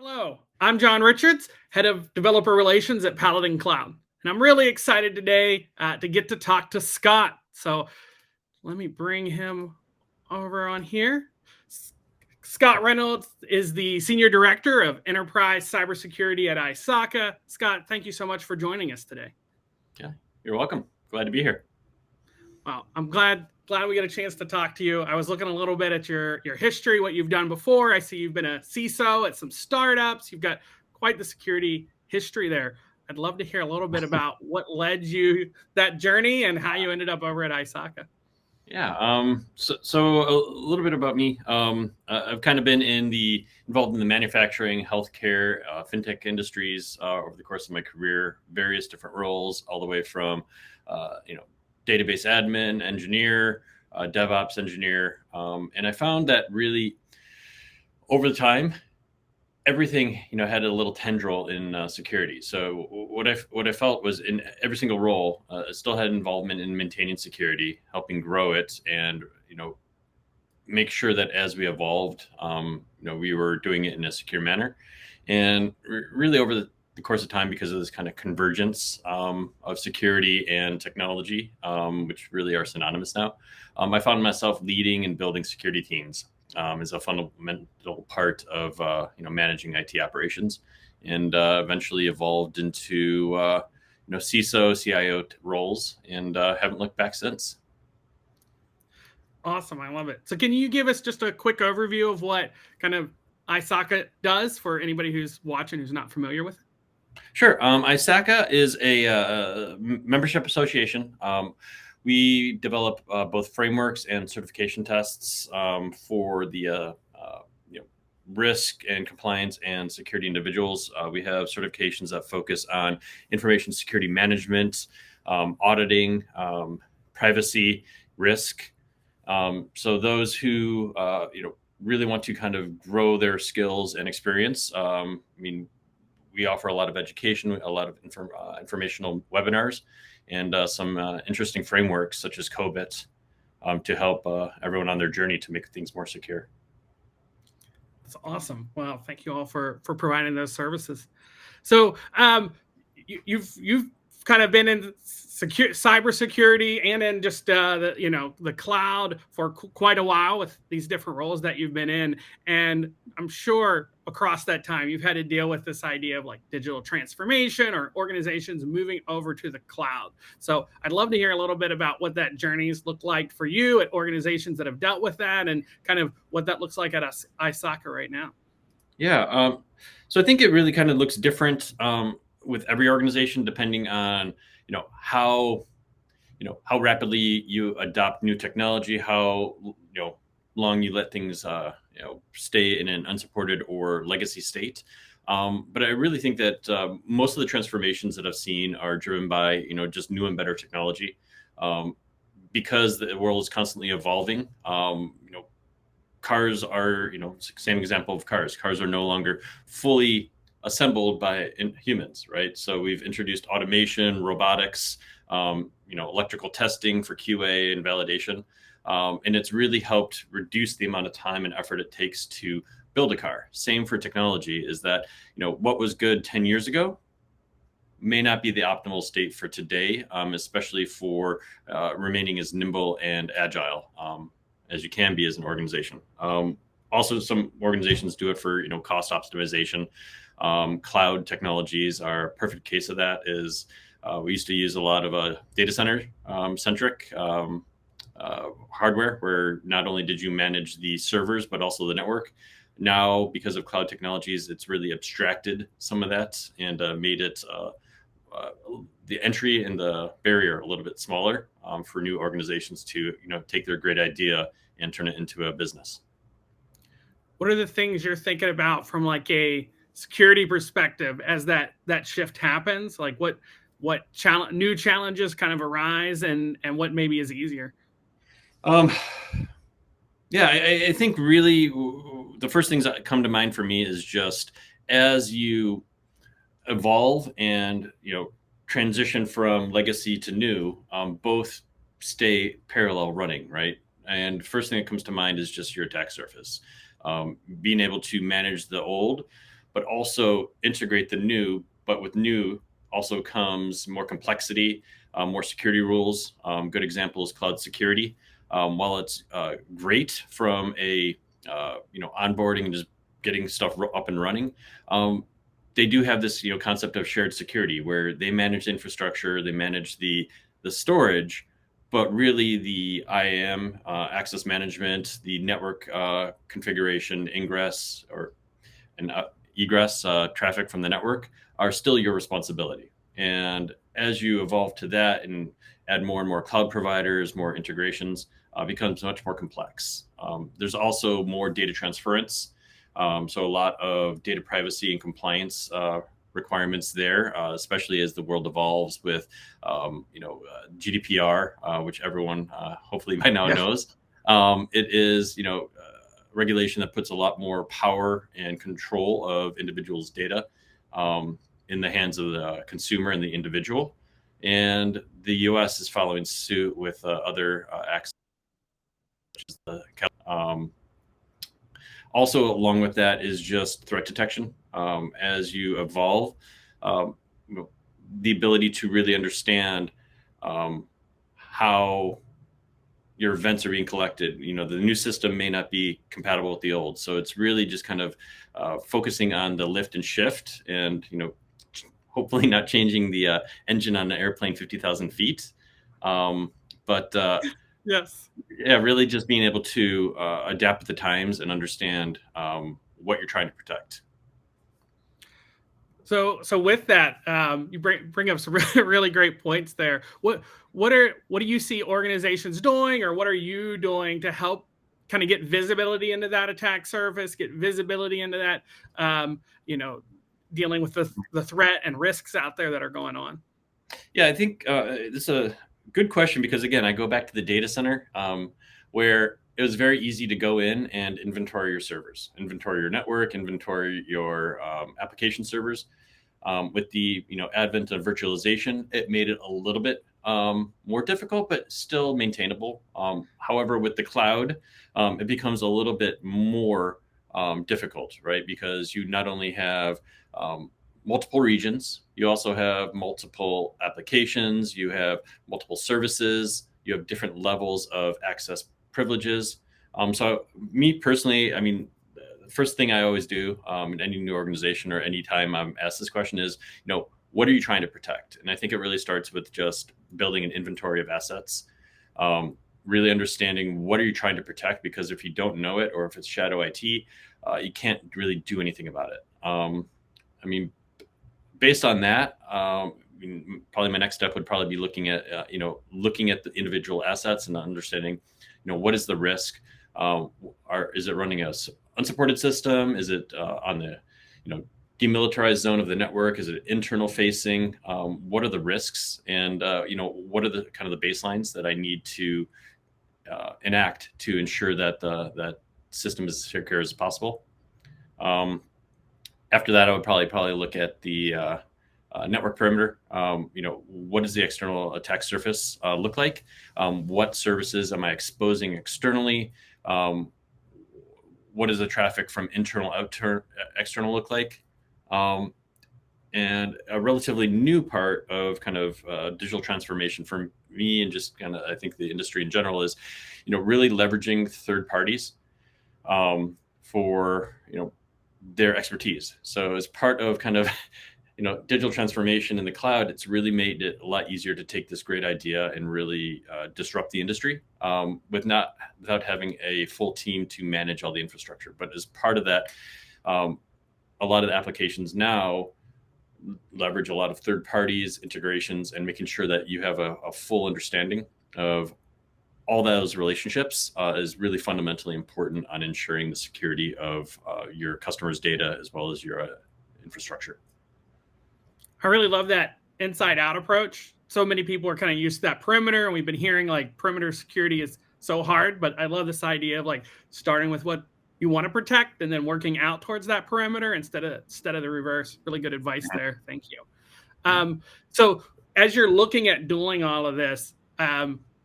Hello, I'm John Richards, Head of Developer Relations at Paladin Cloud. And I'm really excited today to get to talk to Scott. So let me bring him over on here. Scott Reynolds is the Senior Director of Enterprise Cybersecurity at ISACA. Scott, thank you so much for joining us today. Yeah, you're welcome. Glad to be here. Well, I'm glad we got a chance to talk to you. I was looking a little bit at your history, what you've done before. I see you've been a CISO at some startups. You've got quite the security history there. I'd love to hear a little bit about what led you that journey and how you ended up over at ISACA. Yeah. So a little bit about me. I've kind of been involved in the manufacturing, healthcare, fintech industries over the course of my career. Various different roles, all the way from, database admin, engineer, DevOps engineer, and I found that really over the time, everything had a little tendril in security. So what I felt was in every single role, I still had involvement in maintaining security, helping grow it, and make sure that as we evolved, we were doing it in a secure manner. And really over the course of time, because of this kind of convergence of security and technology, which really are synonymous now, I found myself leading and building security teams is a fundamental part of managing IT operations, and eventually evolved into CISO, CIO roles, and haven't looked back since. Awesome, I love it. So can you give us just a quick overview of what kind of ISACA does for anybody who's watching who's not familiar with it? Sure. ISACA is a membership association. We develop both frameworks and certification tests for the risk and compliance and security individuals. We have certifications that focus on information security management, auditing, privacy, risk. So those who really want to kind of grow their skills and experience, we offer a lot of education, a lot of informational webinars, and some interesting frameworks such as COBIT to help everyone on their journey to make things more secure. That's awesome. Wow, thank you all for providing those services. So you've kind of been in cybersecurity and in just the cloud for quite a while with these different roles that you've been in, and I'm sure across that time you've had to deal with this idea of like digital transformation or organizations moving over to the cloud. So I'd love to hear a little bit about what that journey's looked like for you at organizations that have dealt with that, and kind of what that looks like at ISACA right now. Yeah. So I think it really kind of looks different with every organization, depending on how rapidly you adopt new technology, how long you let things stay in an unsupported or legacy state. But I really think that most of the transformations that I've seen are driven by just new and better technology, because the world is constantly evolving. Cars are same example of cars. Cars are no longer fully assembled by humans, right? So we've introduced automation, robotics, electrical testing for QA and validation. And it's really helped reduce the amount of time and effort it takes to build a car. Same for technology, is that, what was good 10 years ago may not be the optimal state for today, especially for remaining as nimble and agile as you can be as an organization. Also, some organizations do it for, cost optimization. Cloud technologies are a perfect case of that. We used to use a lot of data center centric hardware, where not only did you manage the servers, but also the network. Now, because of cloud technologies, it's really abstracted some of that and made it the entry and the barrier a little bit smaller for new organizations to take their great idea and turn it into a business. What are the things you're thinking about from like a security perspective as that shift happens? Like what new challenges kind of arise, and what maybe is easier? Yeah, I think really the first things that come to mind for me is just as you evolve and transition from legacy to new, both stay parallel running, right? And first thing that comes to mind is just your attack surface, being able to manage the old, but also integrate the new. But with new also comes more complexity, more security rules. Good example is cloud security. While it's great from a onboarding and just getting stuff up and running, they do have this concept of shared security where they manage the infrastructure, they manage the storage, but really the IAM, access management, the network configuration, ingress and egress traffic from the network are still your responsibility. And as you evolve to that and add more and more cloud providers, more integrations, becomes much more complex. There's also more data transference. So a lot of data privacy and compliance requirements there, especially as the world evolves with, GDPR, which everyone hopefully by now knows. It is, regulation that puts a lot more power and control of individuals' data in the hands of the consumer and the individual. And the U.S. is following suit with other acts. Also, along with that is just threat detection. As you evolve, the ability to really understand how your events are being collected. The new system may not be compatible with the old. So it's really just kind of focusing on the lift and shift and, hopefully not changing the engine on an airplane 50,000 feet. Yes. Yeah, really just being able to adapt with the times and understand what you're trying to protect. So with that, you bring up some really great points there. What do you see organizations doing, or what are you doing to help kind of get visibility into that attack surface, get visibility into that, dealing with the threat and risks out there that are going on? Yeah, I think this is a good question because, again, I go back to the data center where it was very easy to go in and inventory your servers, inventory your network, inventory your application servers. With the advent of virtualization, it made it a little bit more difficult, but still maintainable. However, with the cloud, it becomes a little bit more difficult, right? Because you not only have multiple regions, you also have multiple applications, you have multiple services, you have different levels of access privileges. So me personally, I mean, the first thing I always do in any new organization or anytime I'm asked this question is, what are you trying to protect? And I think it really starts with just building an inventory of assets, really understanding what are you trying to protect, because if you don't know it, or if it's shadow IT, you can't really do anything about it. I mean, based on that, probably my next step would probably be looking at the individual assets and understanding, what is the risk? Is it running a unsupported system? Is it on the, demilitarized zone of the network? Is it internal facing? What are the risks? And, what are the kind of the baselines that I need to enact to ensure that that system is as secure as possible? After that, I would probably look at the network perimeter. What does the external attack surface look like? What services am I exposing externally? What does the traffic from internal external look like? And a relatively new part of kind of digital transformation for me, and just kind of I think the industry in general, is really leveraging third parties for their expertise. So as part of kind of digital transformation in the cloud, it's really made it a lot easier to take this great idea and really disrupt the industry without having a full team to manage all the infrastructure. But as part of that, a lot of the applications now leverage a lot of third parties, integrations, and making sure that you have a full understanding of all those relationships is really fundamentally important on ensuring the security of your customers' data as well as your infrastructure. I really love that inside out approach. So many people are kind of used to that perimeter, and we've been hearing like perimeter security is so hard, but I love this idea of like starting with what you want to protect and then working out towards that perimeter instead of the reverse. Really good advice there. Thank you. So as you're looking at doing all of this,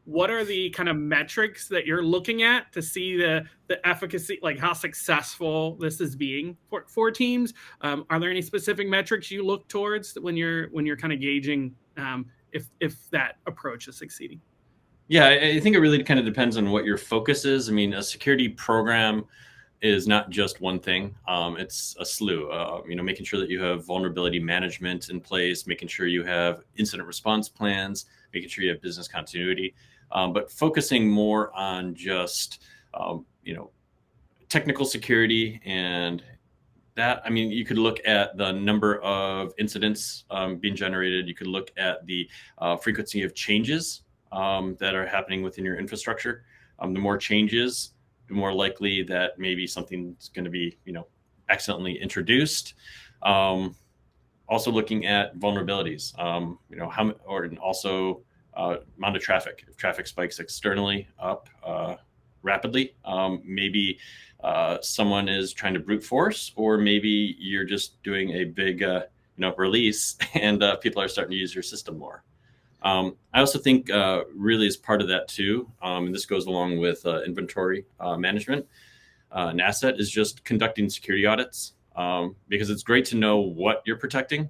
what are the kind of metrics that you're looking at to see the efficacy, like how successful this is being for teams? Are there any specific metrics you look towards when you're kind of gauging if that approach is succeeding? Yeah, I think it really kind of depends on what your focus is. I mean, a security program is not just one thing. It's a slew. Making sure that you have vulnerability management in place, making sure you have incident response plans, making sure you have business continuity, but focusing more on just technical security and that. I mean, you could look at the number of incidents being generated. You could look at the frequency of changes that are happening within your infrastructure. The more changes, the more likely that maybe something's going to be, accidentally introduced. Also looking at vulnerabilities, amount of traffic. If traffic spikes externally up rapidly, maybe someone is trying to brute force, or maybe you're just doing a big, release, and people are starting to use your system more. I also think really as part of that too, and this goes along with inventory management, an asset is just conducting security audits, because it's great to know what you're protecting,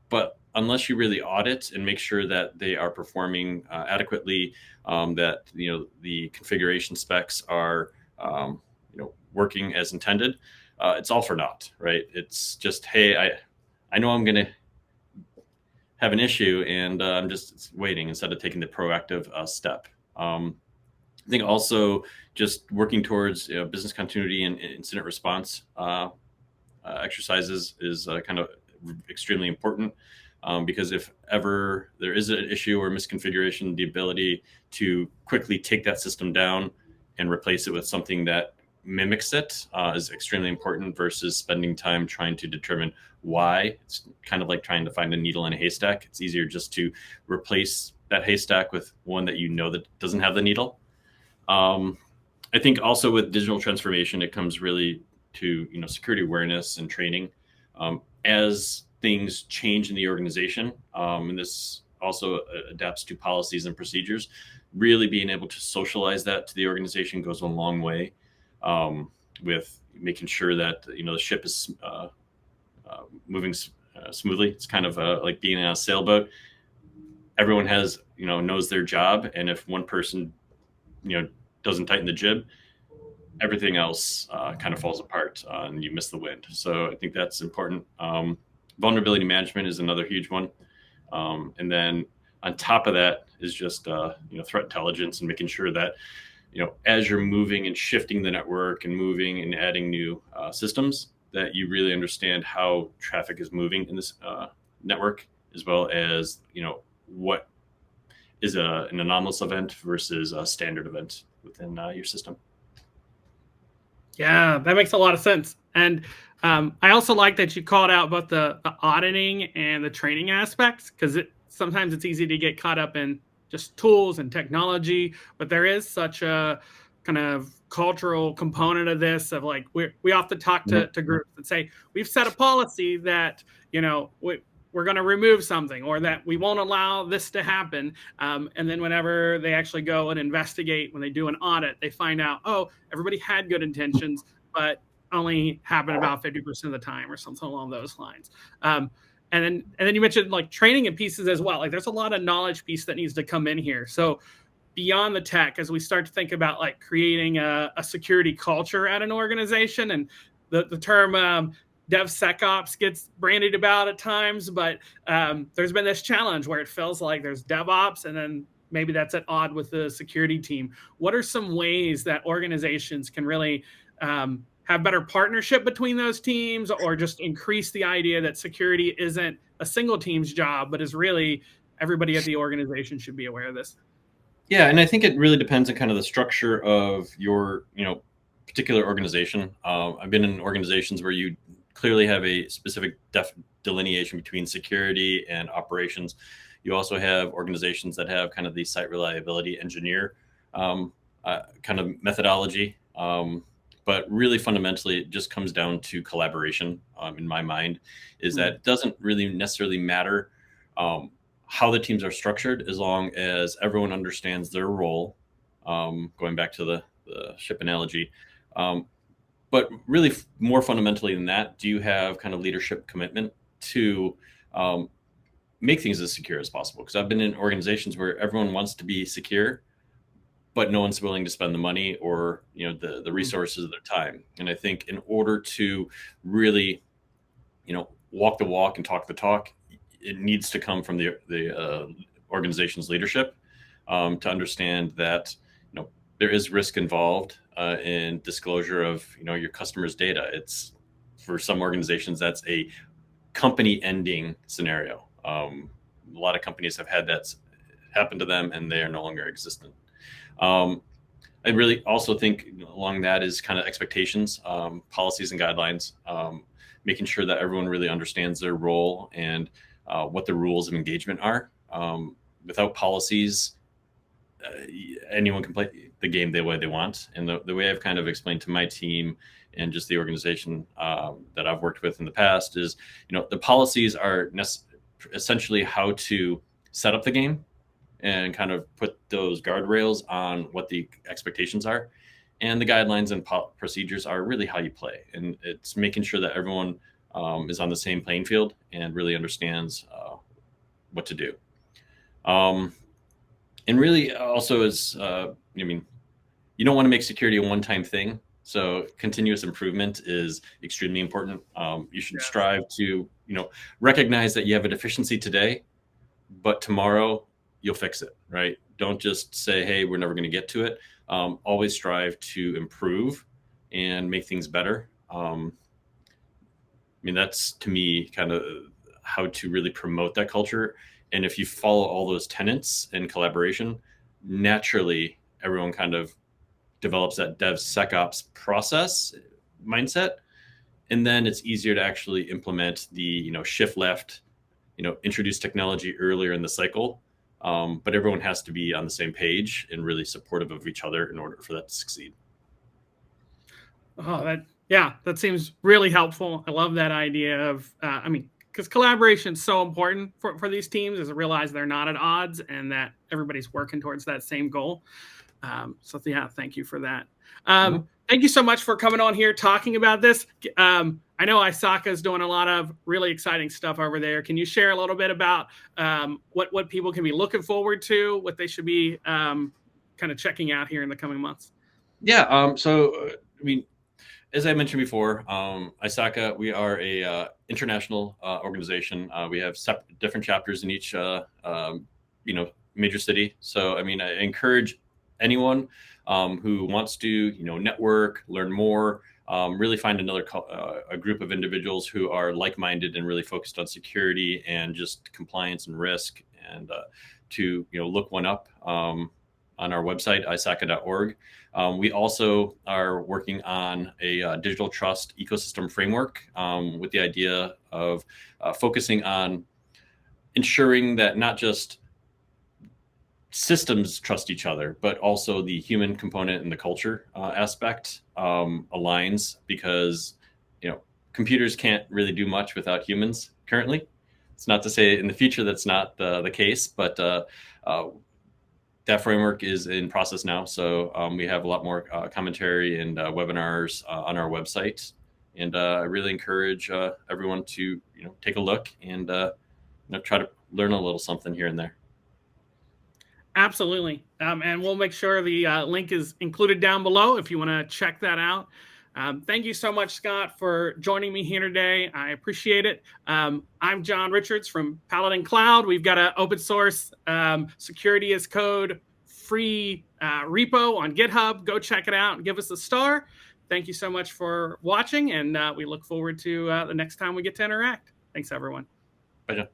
but unless you really audit and make sure that they are performing adequately, that the configuration specs are working as intended, it's all for naught, right? It's just, hey, I know I'm going to have an issue, and I'm just waiting instead of taking the proactive step. I think also just working towards business continuity and incident response exercises is kind of extremely important, because if ever there is an issue or misconfiguration, the ability to quickly take that system down and replace it with something that mimics it is extremely important, versus spending time trying to determine why. It's kind of like trying to find a needle in a haystack. It's easier just to replace that haystack with one that that doesn't have the needle. I think also with digital transformation, it comes really to security awareness and training as things change in the organization, and this also adapts to policies and procedures. Really being able to socialize that to the organization goes a long way, with making sure that the ship is moving smoothly. It's kind of like being in a sailboat. Everyone knows their job, and if one person doesn't tighten the jib, everything else kind of falls apart, and you miss the wind. So I think that's important. Vulnerability management is another huge one, and then on top of that is just threat intelligence, and making sure that as you're moving and shifting the network and moving and adding new systems, that you really understand how traffic is moving in this network, as well as what is an anomalous event versus a standard event within your system. Yeah, that makes a lot of sense. And I also like that you called out both the auditing and the training aspects, because sometimes it's easy to get caught up in just tools and technology, but there is such a kind of cultural component of this, of like, we often talk to groups and say, we've set a policy that, we're going to remove something, or that we won't allow this to happen. And then whenever they actually go and investigate, when they do an audit, they find out, oh, everybody had good intentions, but only happened about 50% of the time, or something along those lines. And then you mentioned like training and pieces as well. Like there's a lot of knowledge piece that needs to come in here. So beyond the tech, as we start to think about like creating a security culture at an organization, and the term DevSecOps gets brandied about at times, but there's been this challenge where it feels like there's DevOps, and then maybe that's at odd with the security team. What are some ways that organizations can really have better partnership between those teams, or just increase the idea that security isn't a single team's job, but is really everybody at the organization should be aware of this? Yeah, and I think it really depends on kind of the structure of your particular organization. I've been in organizations where you clearly have a specific delineation between security and operations. You also have organizations that have kind of the site reliability engineer kind of methodology. But really fundamentally, it just comes down to collaboration, in my mind, is that it doesn't really necessarily matter how the teams are structured, as long as everyone understands their role. Going back to the ship analogy. But really, more fundamentally than that, do you have kind of leadership commitment to make things as secure as possible? Because I've been in organizations where everyone wants to be secure, but no one's willing to spend the money or the resources of their time. And I think in order to really walk the walk and talk the talk, it needs to come from the organization's leadership, to understand that there is risk involved in disclosure of your customers' data. It's, for some organizations, that's a company ending scenario. A lot of companies have had that happen to them, and they are no longer existent. I really also think along that is kind of expectations, policies and guidelines, making sure that everyone really understands their role and what the rules of engagement are. Without policies, anyone can play the game the way they want. And the way I've kind of explained to my team and just the organization that I've worked with in the past is, the policies are essentially how to set up the game and kind of put those guardrails on what the expectations are. And the guidelines and procedures are really how you play. And it's making sure that everyone is on the same playing field and really understands what to do. And really also is, you don't want to make security a one-time thing. So continuous improvement is extremely important. You should strive to, recognize that you have a deficiency today, but tomorrow you'll fix it, right? Don't just say, hey, we're never going to get to it. Always strive to improve and make things better. That's, to me, kind of how to really promote that culture. And if you follow all those tenets in collaboration, naturally, everyone kind of develops that DevSecOps process mindset. And then it's easier to actually implement the, shift left, introduce technology earlier in the cycle. But everyone has to be on the same page and really supportive of each other in order for that to succeed. Oh, that seems really helpful. I love that idea of, because collaboration is so important for these teams, is to realize they're not at odds and that everybody's working towards that same goal. Thank you for that. Thank you so much for coming on here talking about this. I know ISACA is doing a lot of really exciting stuff over there. Can you share a little bit about what people can be looking forward to, what they should be kind of checking out here in the coming months? Yeah. As I mentioned before, ISACA, we are a international organization. We have different chapters in each major city. So I encourage anyone who wants to network, learn more, really find a group of individuals who are like-minded and really focused on security and just compliance and risk, and to look one up on our website, isaca.org. We also are working on a digital trust ecosystem framework with the idea of focusing on ensuring that not just systems trust each other, but also the human component and the culture aspect aligns, because computers can't really do much without humans currently. It's not to say in the future that's not the case, but that framework is in process now. So we have a lot more commentary and webinars on our website, and I really encourage everyone to take a look and try to learn a little something here and there. Absolutely. And we'll make sure the link is included down below if you want to check that out. Thank you so much, Scott, for joining me here today. I appreciate it. I'm John Richards from Paladin Cloud. We've got an open source security as code free repo on GitHub. Go check it out and give us a star. Thank you so much for watching, and we look forward to the next time we get to interact. Thanks, everyone. Bye, John.